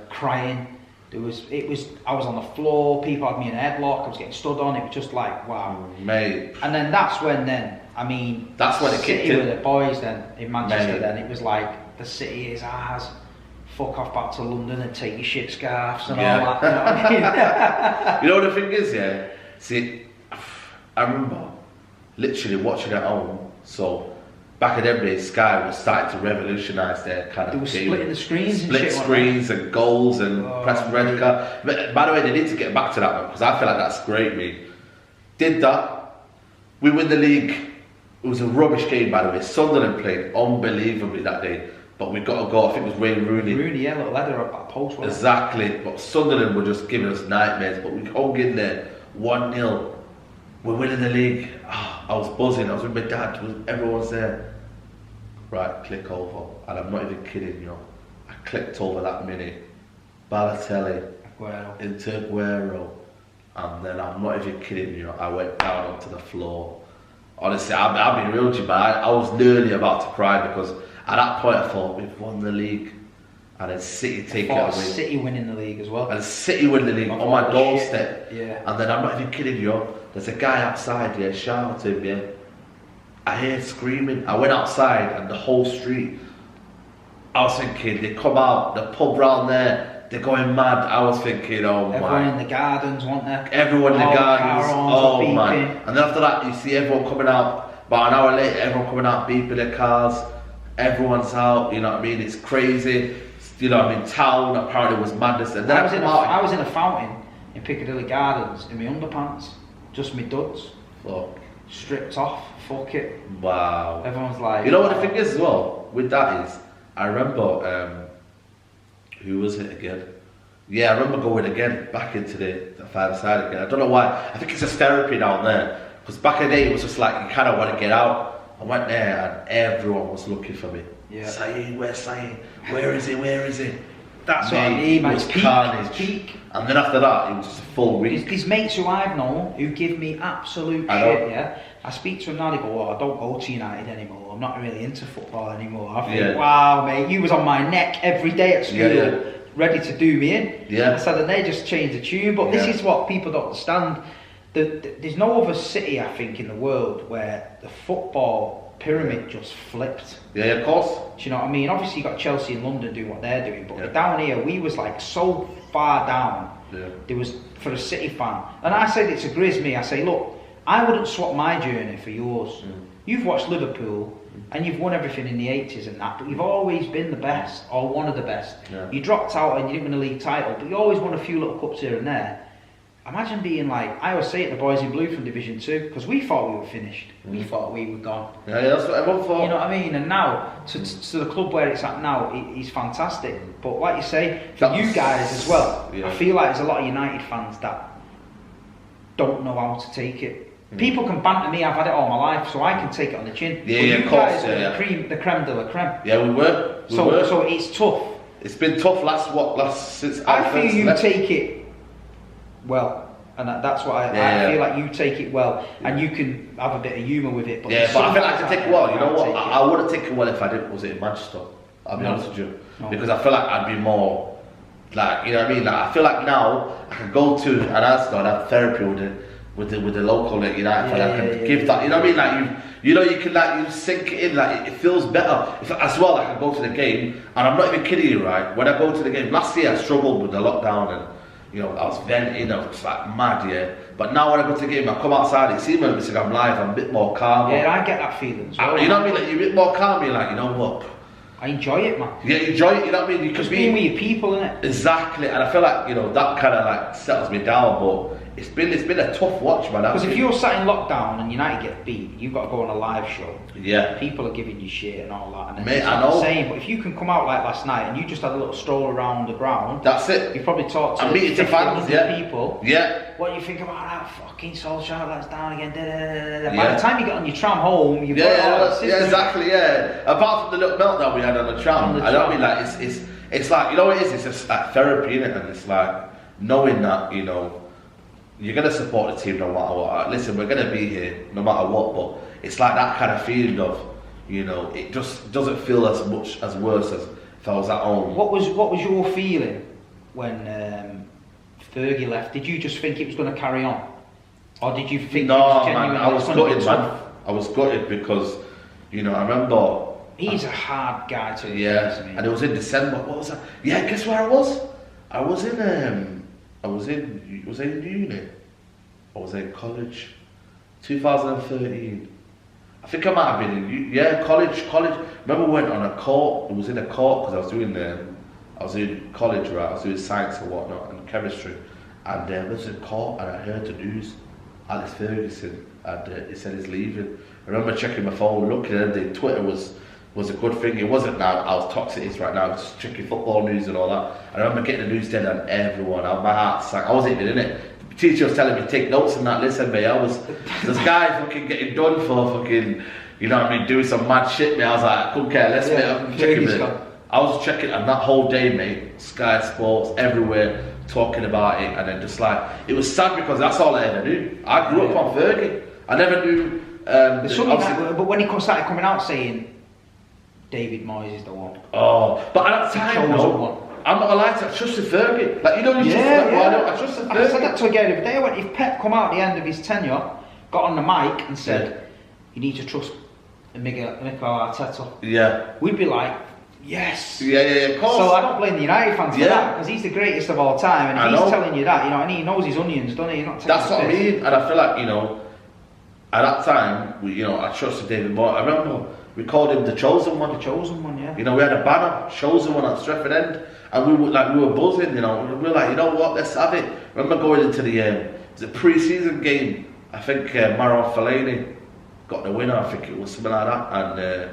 A: crying. I was on the floor. People had me in a headlock. I was getting stood on. It was just like, wow,
B: mate.
A: And then that's when that's when it kicked in with the boys. Then in Manchester, then it was like the city is ours. Fuck off back to London and take your shit scarves and all that. You know what I mean?
B: You know what the thing is, See, I remember literally watching at home. So back in them days, Sky was starting to revolutionise their kind of.
A: They were splitting the screens,
B: split screens and goals and press red card. But by the way, they need to get back to that one because I feel like that's great. Me did that. We win the league. It was a rubbish game, by the way. Sunderland played unbelievably that day. But we got a goal, I think it was Wayne Rooney.
A: Little leather up that post.
B: Exactly. But Sunderland were just giving us nightmares. But we hung in there, 1-0. We're winning the league. I was buzzing. I was with my dad. Everyone's there. Right, click over. And I'm not even kidding, you know. I clicked over that minute. Balotelli.
A: Aguero.
B: Into Aguero. And then I'm not even kidding, you know. I went down onto the floor. Honestly, I'll be real with you, man. I was nearly about to cry because at that point I thought we've won the league. And then City take it away.
A: City winning the league as well.
B: And City win the league on my doorstep.
A: Yeah.
B: And then I'm not even kidding you. There's a guy outside, shouting, I hear screaming. I went outside and the whole street. I was thinking, they come out, the pub round there, they're going mad. I was thinking,
A: everyone in the gardens, weren't there?
B: Everyone in the gardens. Oh man. And then after that, you see everyone coming out. About an hour later, everyone coming out beeping their cars. Everyone's out, you know what I mean? It's crazy. You know, I'm in town, apparently it was madness. And then
A: I was in a fountain in Piccadilly Gardens in my underpants, just my duds.
B: Fuck.
A: Stripped off, fuck it.
B: Wow.
A: Everyone's like...
B: You know what the thing is as well, with that is, I remember, who was it again? Yeah, I remember going again, back into the five-side again. I don't know why, I think it's just therapy down there. Because back in the day, it was just like, you kind of want to get out. I went there and everyone was looking for me.
A: Yeah.
B: Syed, where's Syed? Where is he? Where is he?
A: That's what I mean, man. It's
B: peak. And then after that, it was just a full week.
A: These mates who I've known who give me absolute shit, I speak to them now, they go, I don't go to United anymore. I'm not really into football anymore. I think, wow, mate, you was on my neck every day at school, ready to do me in.
B: Yeah.
A: I said, and they just changed the tune. But this is what people don't understand. There's no other city, I think, in the world where the football pyramid just flipped.
B: Yeah, of course.
A: Do you know what I mean? Obviously, you got Chelsea and London doing what they're doing, but down here, we was like so far down.
B: Yeah.
A: There was, for a City fan, and I said it to Grizz, I say, look, I wouldn't swap my journey for yours. You've watched Liverpool and you've won everything in the 80s and that, but you've always been the best, or one of the best. You dropped out and you didn't win a league title, but you always won a few little cups here and there. Imagine being like, I always say it, the boys in blue from Division 2, because we thought we were finished. We thought we were gone.
B: Yeah, that's what everyone thought.
A: You know what I mean? And now, to the club where it's at now, it's fantastic. But like you say, for you guys as well, I feel like there's a lot of United fans that don't know how to take it. People can banter me, I've had it all my life, so I can take it on the chin.
B: Yeah,
A: but
B: you
A: guys are the creme de la creme.
B: Yeah, we were.
A: So it's tough.
B: It's been tough since
A: I feel you take it well, and that's what I feel like you take it well, and you can have a bit of humour with it. But
B: but I feel like I take it well. You know what? I wouldn't take it well if I didn't. Was it in Manchester? I'll be honest with you, because I feel like I'd be more like, you know what I mean. Like, I feel like now I can go to an Arsenal and have therapy with it. with the local United fan. I can give that. You know what I mean? Like you can like you sink it in. Like it feels better. As well, I can go to the game, and I'm not even kidding you, right? When I go to the game last year, I struggled with the lockdown, and I was venting. I was like mad, yeah. But now when I go to the game, I come outside. It seems like I'm live. I'm a bit more calm.
A: Yeah, I get that feeling as well.
B: You know what I mean? Like you're a bit more calm. You're like, you know what?
A: I enjoy it, man.
B: Yeah, you enjoy it. You know what I mean? You can be
A: being with your people, innit?
B: Exactly, and I feel like that kind of like settles me down. But it's been a tough watch, man.
A: Because if you're sat in lockdown and United get beat, you've got to go on a live show.
B: Yeah.
A: People are giving you shit and all that. And
B: Mate,
A: it's
B: I
A: not
B: know.
A: the same. But if you can come out like last night and you just had a little stroll around the ground,
B: that's it.
A: You probably talked to
B: 50 fans,
A: people.
B: Yeah.
A: What do you think about that fucking Solskjaer? That's down again. By the time you get on your tram home, you've got all that system.
B: Exactly. Yeah. Apart from the little meltdown we had on the tram, I don't mean like it's like what it is. It's just like therapy, innit? And it's like knowing that you're gonna support the team no matter what. Listen, we're gonna be here no matter what. But it's like that kind of feeling of it just doesn't feel as much as worse as if I was at home.
A: What was your feeling when Fergie left? Did you just think it was going to carry on, or did you think?
B: No,
A: it was
B: man, I was gutted, man. I was gutted because I remember.
A: He's a hard guy to
B: replace, and it was in December. What was that? Yeah, guess where I was? I was in uni. I was in college. 2013. I think I might have been in college. Remember we went on a court. It was in a court because I was doing college, right? I was doing science and whatnot and chemistry, and there was a court, and I heard the news. Alex Ferguson, and he said he's leaving. I remember checking my phone, looking at everything. Twitter was a good thing. It wasn't now how toxic it is right now. Just checking football news and all that. I remember getting the news then, and everyone, my heart sank. I wasn't even in it. The teacher was telling me take notes and that. Listen, mate, this guy fucking getting done for fucking, doing some mad shit, mate. I was like, I couldn't care less, mate. I'm checking it. I was checking, and that whole day, mate, Sky Sports, everywhere, talking about it, and then just like, it was sad because that's all I ever knew. I grew up on Fergie. I never knew.
A: But when he started coming out saying David Moyes is the one.
B: Oh, but at that time, I'm not allowed to trust Fergie. Like, I trusted Fergie.
A: I said that to a guy the other day. I went, if Pep come out at the end of his tenure, got on the mic and said, you need to trust Mikel Arteta.
B: Yeah.
A: We'd be like, yes.
B: Yeah, of course.
A: So I don't blame the United fans for that, because he's the greatest of all time, and he's telling you that, and he knows his onions, doesn't he?
B: That's what I mean, and I feel like, at that time, I trusted David Moyes. I remember we called him the chosen one.
A: The chosen one, yeah.
B: We had a banner, chosen one at Stretford End, and we were buzzing. We were like, what, let's have it. I remember going into the pre-season game. I think Marouane Fellaini got the winner. I think it was something like that, and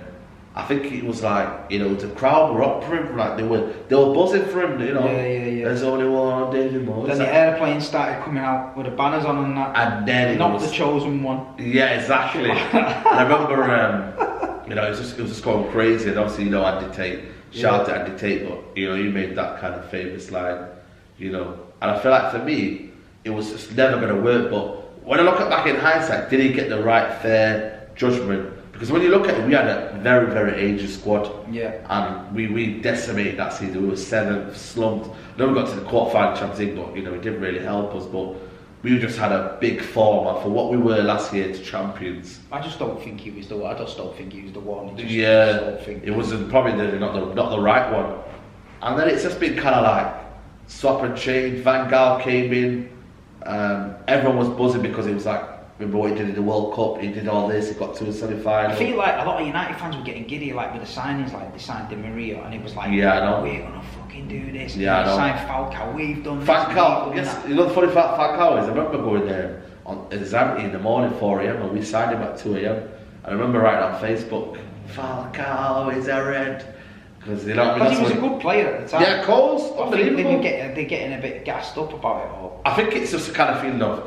B: I think it was like the crowd were up for him. Like they were buzzing for him.
A: Yeah.
B: There's only one David Moyes.
A: Then the airplanes started coming out with the banners on and that.
B: And then
A: not the chosen one.
B: Yeah, exactly. And I remember. It was just going crazy, and obviously Andy Tate, shout out to Andy Tate, but you made that kind of famous line, and I feel like for me it was just never going to work. But when I look back in hindsight, did he get the right fair judgment? Because when you look at it, we had a very, very aged squad, and we decimated that season. We were 7th, slumped. Then we got to the quarterfinal Champions League, but it didn't really help us. But we just had a big form, and for what we were last year to champions.
A: I just don't think he was the one.
B: It wasn't probably not the right one. And then it's just been kind of like swap and change. Van Gaal came in. Everyone was buzzing because it was like, remember what he did in the World Cup, he did all this, he got to a semi-final.
A: I feel like a lot of United fans were getting giddy like with the signings, like they signed Di Maria, and it was like,
B: I know.
A: We're gonna fucking do this.
B: Yeah, I know.
A: Signed Falcao, we've done
B: Falcao,
A: this.
B: yes, the funny fact Falcao is, I remember going there on exam in the morning, 4 AM, and we signed him at 2 AM. I remember writing on Facebook, Falcao is a red. Because he
A: was a good player at the time.
B: Yeah, of course,
A: unbelievable. They're getting a bit gassed up about it all.
B: I think it's just a kind of feeling of,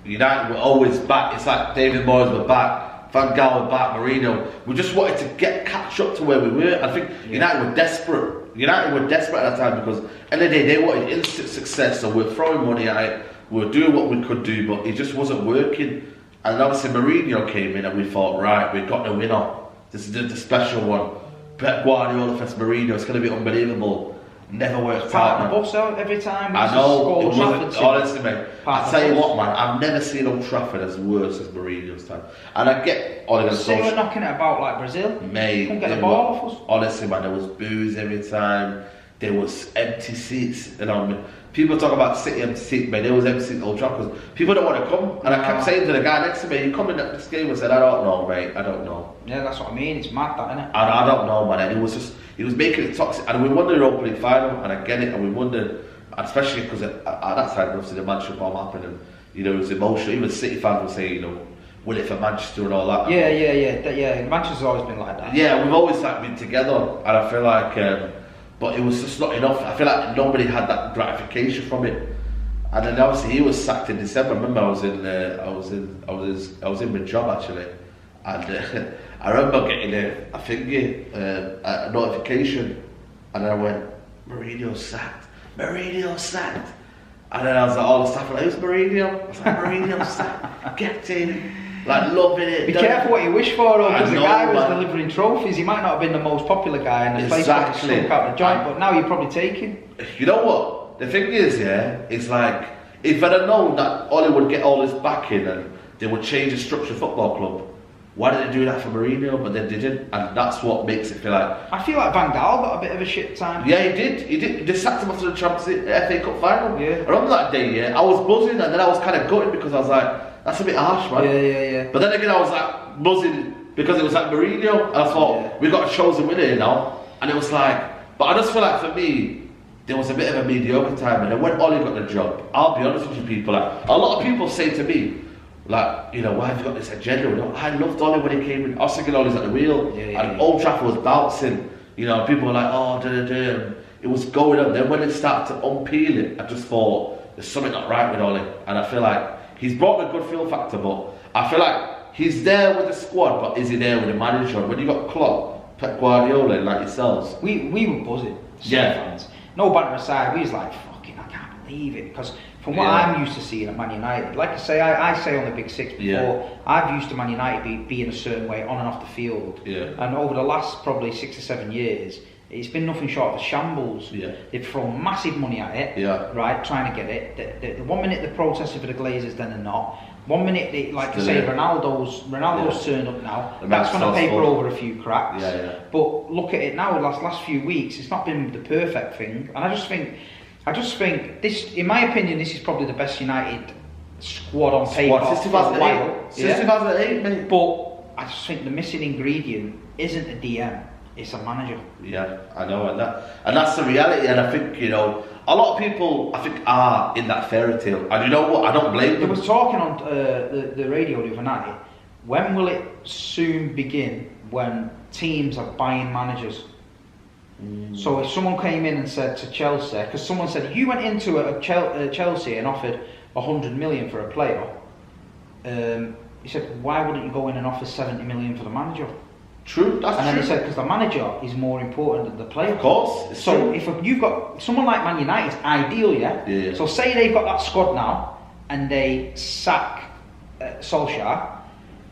B: United were always back. It's like David Moyes were back, Van Gaal were back, Mourinho. We just wanted to catch up to where we were. I think United were desperate. United were desperate at that time because at the end of the day they wanted instant success. So we're throwing money at it. We were doing what we could do, but it just wasn't working. And obviously Mourinho came in, and we thought, right, we've got the winner. This is the special one. Pep Guardiola versus Mourinho. It's going to be unbelievable. never worked
A: Part
B: out.
A: of the bus out every time.
B: I know. It
A: Trafford,
B: wasn't, honestly, mate. I tell you
A: bus.
B: what, man. I've never seen Old Trafford as worse as Mourinho's time. And I get Ole Gunnar
A: They were
B: Solskjaer.
A: knocking it about like Brazil.
B: Mate,
A: couldn't get the ball off us.
B: Honestly, man, there was booze every time. There was empty seats. You know, people talk about City empty seats, man. There was empty seats at Old Trafford. People don't want to come. And I kept saying to the guy next to me, "You coming at this game?" I said, "I don't know, mate. I don't know."
A: Yeah, that's what I mean. It's mad, that, isn't it?
B: And I don't know, man. And he was making it toxic. And we won the Europa League final, and I get it. And we wondered, especially because at that time, obviously the Manchester bomb happened, and it was emotional. Even City fans would say, will it for Manchester and all that.
A: Yeah. Manchester's always been like that.
B: Yeah, we've always been together, and I feel like, but it was just not enough. I feel like nobody had that gratification from it. And then obviously he was sacked in December. I remember I was in my job actually, and I remember getting a thingy, a notification, and I went, Mourinho's sacked, and then I was like, all the staff were like, who's Mourinho? I was like, Mourinho's sacked, get in. Like loving it.
A: Be careful what you wish for, though, because the guy was
B: man.
A: delivering trophies. He might not have been the most popular guy in the place that stunk out the joint, but now you're probably taking.
B: You know what? The thing is, it's like, if I'd have known that Ole would get all this backing and they would change the structure of football club, why did they do that for Mourinho? But they didn't, and that's what makes it feel like.
A: I feel like Van Gaal got a bit of a shit time.
B: Yeah, he did. They sacked him after the Champions League FA Cup final.
A: Yeah.
B: I remember that day. I was buzzing, and then I was kind of gutted because I was like, that's a bit harsh, man.
A: Yeah.
B: But then again, I was like buzzing because it was like Mourinho, and I thought we got a chosen winner here now, and it was like. But I just feel like for me, there was a bit of a mediocre time, and then when Ole got the job, I'll be honest with you, people. Like a lot of people say to me, like, why have you got this agenda? I loved Ole when he came in. I was thinking Ole's at the wheel, and Old Trafford was bouncing. People were like, oh, and it was going on. Then when it started to unpeel it, I just thought there's something not right with Ole, and I feel like. He's brought a good feel factor, but I feel like he's there with the squad, but is he there with the manager? When you got Klopp, Pep Guardiola, like yourselves,
A: we were buzzing. Fans. No banter aside, we was like, fucking, I can't believe it, because from what I'm used to seeing at Man United, like I say, I say on the Big Six before, I've used to Man United being a certain way on and off the field, and over the last probably 6 or 7 years. It's been nothing short of a shambles. They've thrown massive money at it, right, trying to get it. The 1 minute they're protesting for the Glazers, then they're not. 1 minute, they, like I say, Ronaldo's turned up now. That's going to paper over a few cracks. But look at it now. The last few weeks, it's not been the perfect thing. And I just think this, in my opinion, this is probably the best United squad on paper for a while.
B: Since 2008, mate.
A: But I just think the missing ingredient isn't a DM. It's a manager.
B: Yeah, I know, and that's the reality. And I think a lot of people are in that fairy tale. And you know what? I don't blame them.
A: They was talking on the radio the other night. When will it soon begin when teams are buying managers? So if someone came in and said to Chelsea, because someone said if you went into a Chelsea and offered 100 million for a player, he said, why wouldn't you go in and offer 70 million for the manager?
B: True, that's true.
A: And then he said, because the manager is more important than the player.
B: Of course.
A: So if you've got someone like Man United, it's ideal, yeah? So say they've got that squad now, and they sack Solskjaer,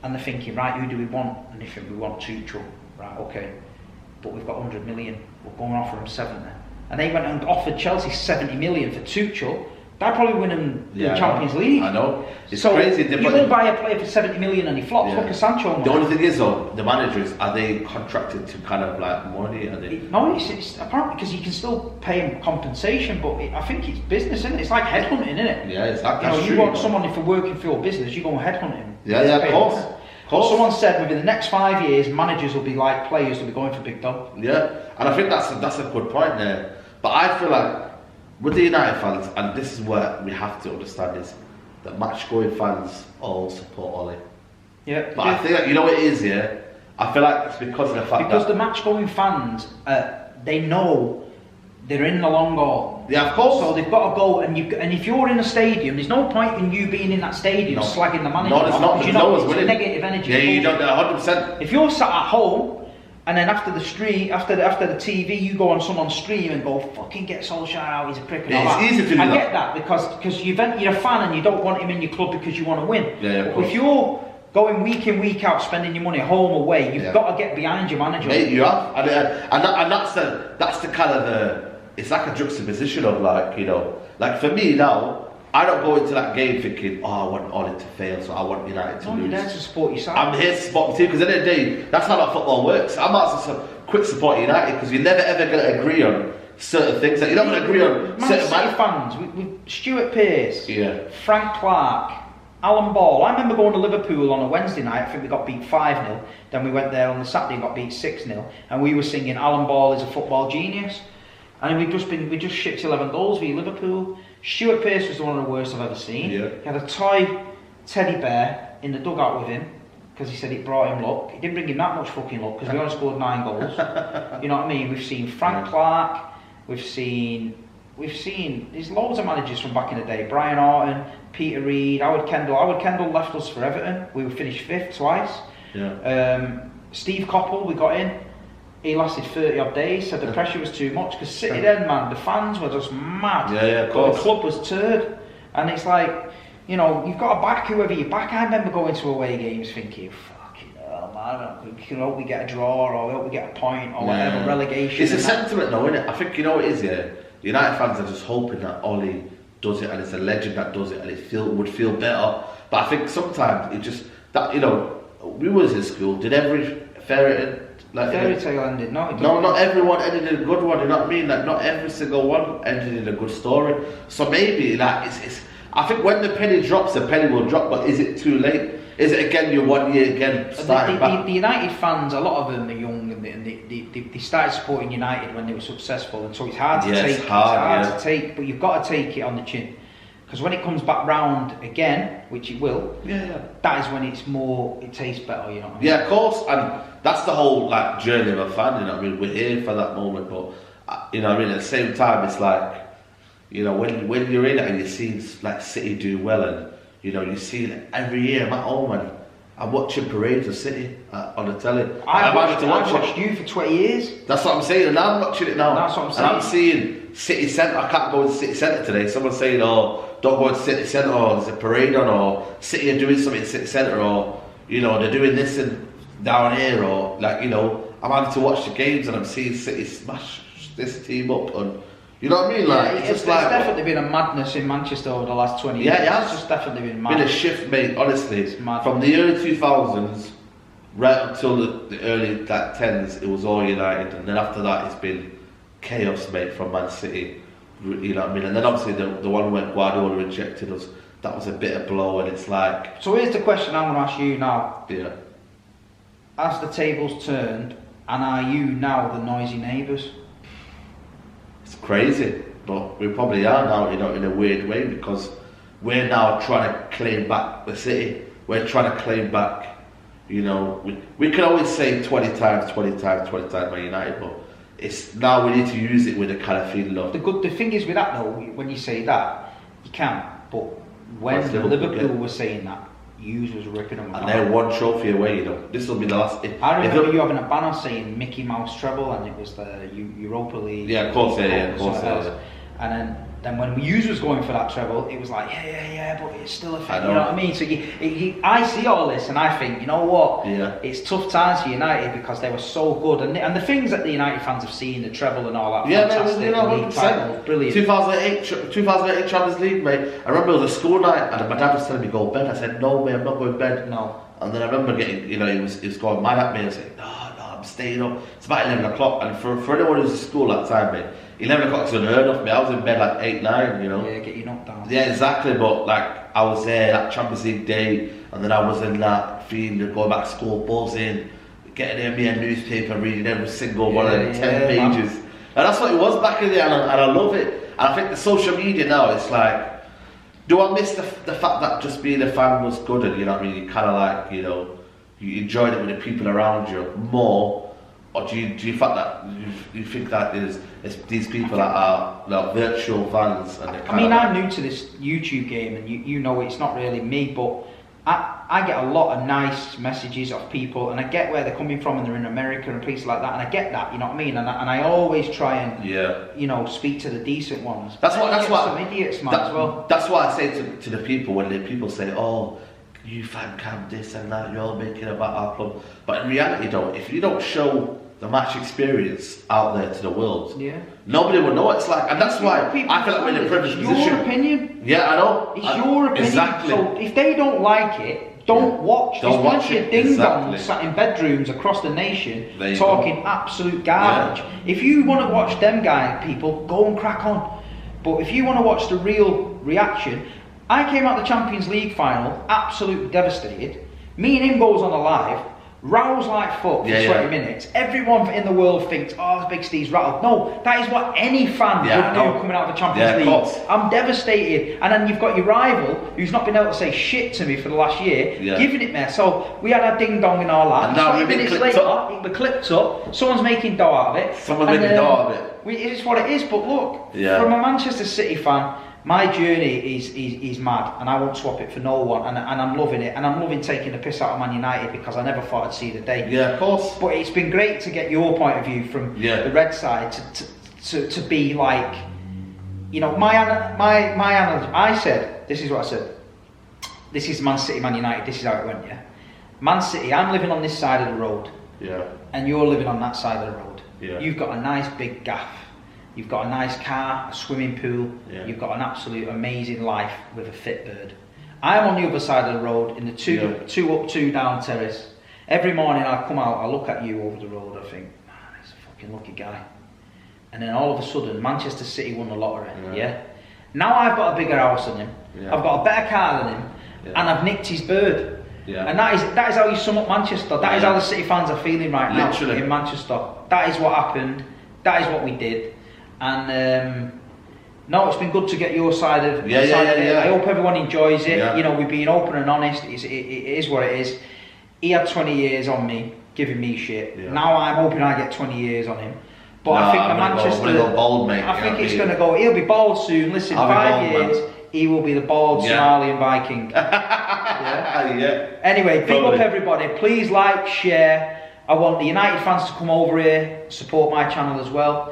A: and they're thinking, right, who do we want? And they think we want Tuchel. Right, okay. But we've got 100 million, we're going to offer him 70. And they went and offered Chelsea 70 million for Tuchel. They'd probably win him the Champions League.
B: I know. It's
A: so
B: crazy.
A: You don't buy a player for 70 million and he flops. Look at Sancho.
B: The only thing is though, the managers, are they contracted to kind of like money? Are they?
A: No, it's apparently because you can still pay him compensation, but I think it's business, isn't it? It's like headhunting, isn't it?
B: Yeah, exactly.
A: You want someone if they're working for your business, you go and headhunt him.
B: Yeah, of course.
A: But someone said within the next 5 years, managers will be like players will be going for big dog.
B: Yeah, and I think that's a good point there. But I feel like with the United fans, and this is what we have to understand, is that match-going fans all support Ole.
A: Yeah.
B: But I think that, you know what it is, I feel like it's because of the fact
A: because the match-going fans, they know they're in the long haul.
B: Yeah, of course.
A: So they've got to go, and if you're in a stadium, there's no point in you being in that stadium slagging the manager.
B: No, there's not. Because no one's winning.
A: Negative energy.
B: Yeah, you don't. 100%.
A: If you're sat at home. And then after the stream, after the TV, you go on someone's stream and go, fucking get Solskjaer out, he's a prick and all that.
B: It's easy to do that.
A: I get that because you're a fan and you don't want him in your club because you want to win.
B: Yeah,
A: but if you're going week in, week out, spending your money home away, you've got to get behind your manager.
B: Mate, you have. And that's the kind of it's like a juxtaposition of like, you know, like for me now, I don't go into that game thinking, oh, I want Ollie to fail, so I want United to lose.
A: You're there to support your side.
B: I'm here to support the team, because at the end of the day, that's how that football works. I'm also quick support United, because you're never ever going to agree on certain things. Like, you're not going to agree on certain
A: fans. With Stuart Pearce,
B: yeah,
A: Frank Clark, Alan Ball. I remember going to Liverpool on a Wednesday night. I think we got beat 5-0. Then we went there on the Saturday and got beat 6-0. And we were singing Alan Ball is a football genius. And we just shipped 11 goals via Liverpool. Stuart Pearce was one of the worst I've ever seen.
B: Yeah.
A: He had a toy teddy bear in the dugout with him because he said it brought him luck. It didn't bring him that much fucking luck because we only scored 9 goals. You know what I mean? We've seen Frank Clark. We've seen. There's loads of managers from back in the day. Brian Orton, Peter Reid, Howard Kendall. Howard Kendall left us for Everton. We were finished 5th twice.
B: Yeah.
A: Steve Coppell, we got in. He lasted 30 odd days, said the pressure was too much, because City then, man, the fans were just mad.
B: Yeah, of course.
A: The club was turd. And it's like, you know, you've got to back whoever you back. I remember going to away games thinking, fucking hell, man, I hope we get a draw, or I hope we get a point, or whatever, relegation.
B: It's a sentiment though, isn't it? I think, you know what it is, yeah? United fans are just hoping that Ollie does it, and it's a legend that does it, and it would feel better. But I think sometimes it just, that, you know, we was in school, did every fairy
A: tale ended,
B: not everyone ended in a good one, you know what I mean? Like, not every single one ended in a good story. So maybe, like, it's I think when the penny drops, the penny will drop, but is it too late? Is it again your 1 year again starting back?
A: The United fans, a lot of them are young, and they started supporting United when they were successful, and so it's hard to take. It's hard to take, but you've got to take it on the chin. Because when it comes back round again, which it will, that is when it tastes better, you know what I mean?
B: Yeah, of course, and that's the whole like journey of a fan, you know what I mean? We're here for that moment, but you know what I mean, at the same time, it's like, you know, when you're in it and you see like City do well, and you know, you see it every year. I'm at home and I'm watching parades of City on the telly.
A: I've watched you for 20 years.
B: That's what I'm saying, and I'm watching it now.
A: That's what I'm saying.
B: And I'm seeing City Centre. I can't go into City Centre today. Someone's saying, oh, don't go to City Centre, or there's a parade on, or City are doing something in City Centre, or, you know, they're doing this and down here, or, like, you know, I'm having to watch the games and I'm seeing City smash this team up, and, you know what I mean? Like,
A: it's definitely been a madness in Manchester over the last 20 years.
B: Yeah,
A: it's just definitely been mad.
B: Been a shift, mate, honestly. From the early 2000s right until the early like, 10s, it was all United, and then after that it's been chaos, mate, from Man City. You know what I mean? And then obviously the one when Guardiola rejected us, that was a bit of blow, and it's like...
A: So here's the question I'm going to ask you now.
B: Yeah.
A: Has the tables turned, and are you now the noisy neighbours?
B: It's crazy, but we probably are now, you know, in a weird way, because we're now trying to claim back the City. We're trying to claim back, you know, we can always say 20 times Man United, but it's now we need to use it with a kind of feeling of...
A: The thing is with that though, when you say that, you can, but when Liverpool was saying that, Hughes was ripping them apart.
B: And they're one trophy away, you know. This will be the last...
A: I remember you having a banner saying Mickey Mouse treble, and it was the Europa League.
B: Yeah, of course, of course.
A: And then when Hughes was going for that treble, it was like, yeah, but it's still a thing, you know what I mean? So I see all this and I think, you know what?
B: Yeah.
A: It's tough times for United because they were so good, and the things that the United fans have seen, the treble and all that, fantastic,
B: you know,
A: league title, brilliant.
B: 2008 Champions League, mate. I remember it was a school night and my dad was telling me go to bed. I said, no, mate, I'm not going to bed.
A: No.
B: And then I remember getting, you know, he was going mad at me and saying, no, I'm staying up. It's about 11 o'clock, and for anyone who was at school at that time, mate, 11 o'clock is unheard of me. I was in bed like 8, 9, you know.
A: Yeah, get you knocked down.
B: Yeah, exactly, but like, I was there that Champions League day, and then I was in that feeling of going back to school, buzzing, getting in me a newspaper, reading every single one of the 10 pages. Man. And that's what it was back in the day, and I love it. And I think the social media now, it's like, do I miss the fact that just being a fan was good, and you know what I mean, you kind of like, you know, you enjoyed it with the people around you more, or do you think that it's these people that are virtual fans? And
A: I mean, I'm new to this YouTube game, and you know it's not really me, but I get a lot of nice messages of people, and I get where they're coming from, and they're in America and places like that, and I get that, you know what I mean, and I always try and you know, speak to the decent ones.
B: That's what
A: some idiots, man, as well.
B: That's what I say to the people when the people say, oh, you fan cam this and that, you're all making about our club. But in reality, though, if you don't show the match experience out there to the world.
A: Yeah.
B: Nobody will know what it's like, and that's why I feel like we're in a privileged position.
A: It's your opinion.
B: Yeah, I know.
A: It's your opinion.
B: Exactly.
A: So if they don't like it, don't watch.
B: Don't
A: There's
B: watch
A: plenty
B: it.
A: of ding-dongs
B: Exactly.
A: sat in bedrooms across the nation
B: There you
A: talking absolute garbage. If you want to watch them people, go and crack on. But if you want to watch the real reaction, I came out the Champions League final absolutely devastated. Me and him goes on a live, rows like fuck for 20 minutes. Everyone in the world thinks, oh, Big Steve's rattled. No, that is what any fan would do coming out of the Champions League. I'm devastated. And then you've got your rival, who's not been able to say shit to me for the last year, giving it me. So we had a ding dong in our lap.
B: And now
A: 20 minutes later, it was clipped up. Someone's making dough out of it.
B: Someone's making dough out of it.
A: It is what it is. But look, from a Manchester City fan, my journey is mad, and I won't swap it for no one, and I'm loving it, and I'm loving taking the piss out of Man United because I never thought I'd see the day.
B: Yeah, of course.
A: But it's been great to get your point of view from the red side to be like, you know, my analogy. I said, this is what I said. This is Man City, Man United. This is how it went. Yeah, Man City. I'm living on this side of the road.
B: Yeah.
A: And you're living on that side of the road.
B: Yeah.
A: You've got a nice big gaff. You've got a nice car, a swimming pool, you've got an absolute amazing life with a fit bird. I'm on the other side of the road in the two up, two down terrace. Every morning I come out, I look at you over the road, I think, man, he's a fucking lucky guy. And then all of a sudden, Manchester City won the lottery, Now I've got a bigger house than him, I've got a better car than him, and I've nicked his bird. And that is how you sum up Manchester. That is how the City fans are feeling right now in Manchester. That is what happened, that is what we did. And no, it's been good to get your side of it. I hope everyone enjoys it. You know, we're being open and honest. It is what it is. He had 20 years on me, giving me shit. Now I'm hoping I get 20 years on him. But I think the Manchester.
B: Go bald, mate.
A: I think it's going to go. He'll be bald soon. Listen, 5 years, he will be the bald Somalian Viking. Anyway, big up everybody. Please like, share. I want the United fans to come over here, support my channel as well.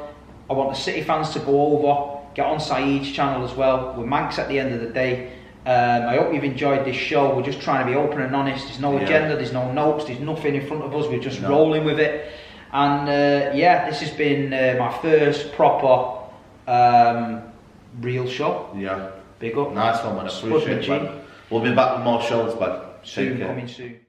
A: I want the City fans to go over, get on Syed's channel as well. We're Manx at the end of the day. I hope you've enjoyed this show. We're just trying to be open and honest. There's no agenda, there's no notes, there's nothing in front of us. We're just rolling with it. And this has been my first proper real show.
B: Yeah.
A: Big up.
B: Nice one, man. I appreciate it, man. We'll be back with more shows, man.
A: Soon, coming soon.